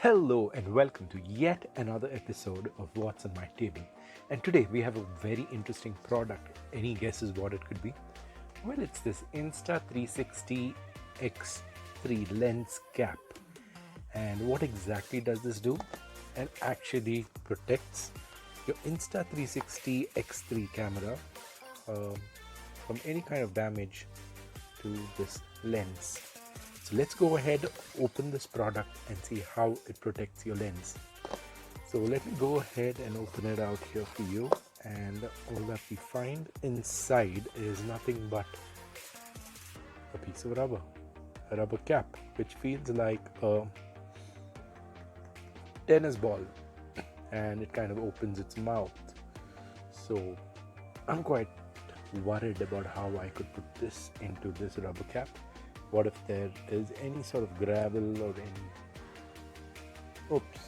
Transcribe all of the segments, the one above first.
Hello and welcome to yet another episode of What's on My Table. And today we have a very interesting product. Any guesses what it could be? Well, it's this Insta 360 X3 lens cap. And what exactly does this do? It actually protects your Insta 360 X3 camera um, from any kind of damage to this lens. So let's go ahead, open this product and see how it protects your lens. So let me go ahead and open it out here for you, and all that we find inside is nothing but a piece of rubber, a rubber cap, which feels like a tennis ball, and it kind of opens its mouth. So I'm quite worried about how I could put this into this rubber cap. What if there is any sort of gravel or any... Oops,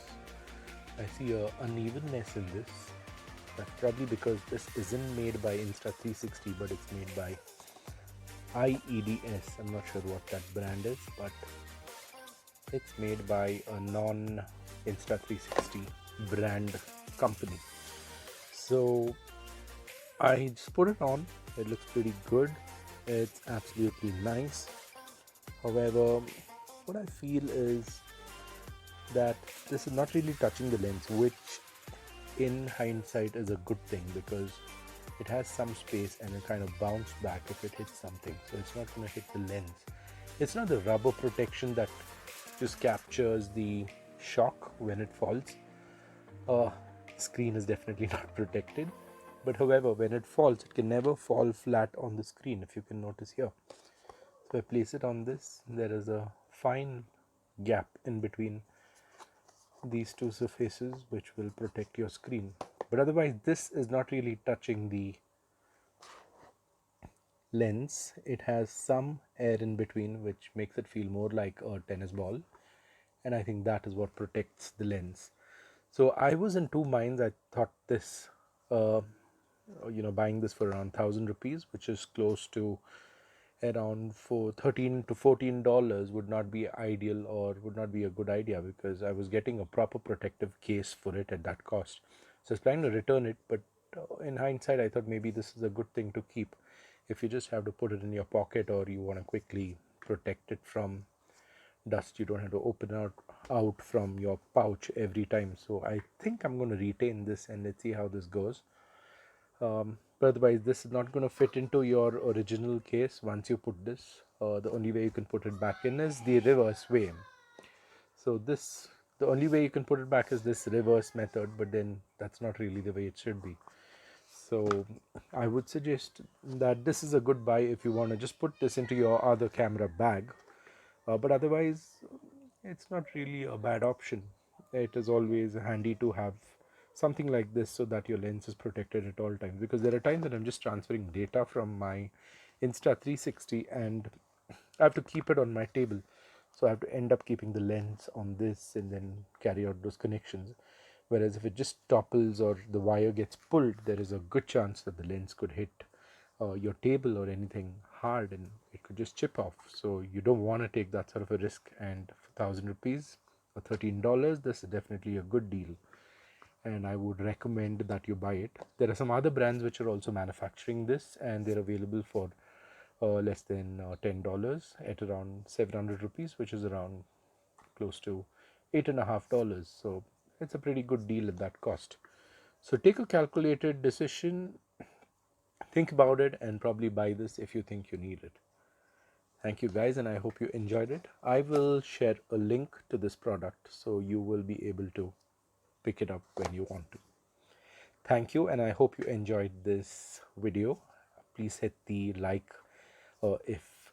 I see a unevenness in this. That's probably because this isn't made by Insta 360, but it's made by iEDS. I'm not sure what that brand is, but it's made by a non-Insta 360 brand company. So I just put it on. It looks pretty good. It's absolutely nice. However, what I feel is that this is not really touching the lens, which in hindsight is a good thing because it has some space and it kind of bounce back if it hits something. So it's not going to hit the lens. It's not the rubber protection that just captures the shock when it falls. Screen is definitely not protected. But however, when it falls, it can never fall flat on the screen, if you can notice here. So I place it on this. There is a fine gap in between these two surfaces which will protect your screen. But otherwise, this is not really touching the lens. It has some air in between which makes it feel more like a tennis ball. And I think that is what protects the lens. So I was in two minds. I thought this, buying this for around 1,000 rupees, which is close to around for $13 to $14 would not be ideal or would not be a good idea, because I was getting a proper protective case for it at that cost. So I was planning to return it, but in hindsight I thought maybe this is a good thing to keep if you just have to put it in your pocket or you want to quickly protect it from dust. You don't have to open it out from your pouch every time. So I think I'm going to retain this and let's see how this goes. But otherwise, this is not going to fit into your original case once you put this. The only way you can put it back in is the reverse way. So the only way you can put it back is this reverse method, but then that's not really the way it should be. So I would suggest that this is a good buy if you want to just put this into your other camera bag. But otherwise, it's not really a bad option. It is always handy to have something like this so that your lens is protected at all times, because there are times that I'm just transferring data from my Insta 360 and I have to keep it on my table. So I have to end up keeping the lens on this and then carry out those connections. Whereas if it just topples or the wire gets pulled, there is a good chance that the lens could hit your table or anything hard and it could just chip off. So you don't want to take that sort of a risk. And for 1,000 rupees or $13, this is definitely a good deal, and I would recommend that you buy it. There are some other brands which are also manufacturing this, and they're available for less than $10 at around 700 rupees, which is around close to $8.50. So it's a pretty good deal at that cost. So take a calculated decision, think about it, and probably buy this if you think you need it. Thank you guys, and I hope you enjoyed it. I will share a link to this product so you will be able to pick it up when you want to. Thank you, and I hope you enjoyed this video. Please hit the like if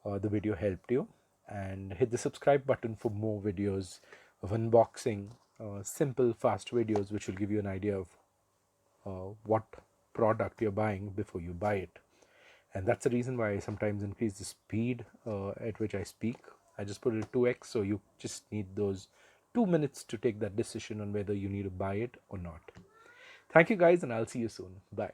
the video helped you, and hit the subscribe button for more videos of unboxing, simple fast videos which will give you an idea of what product you're buying before you buy it. And that's the reason why I sometimes increase the speed at which I speak. I just put it at 2x, so you just need those 2 minutes to take that decision on whether you need to buy it or not. Thank you guys, and I'll see you soon. Bye.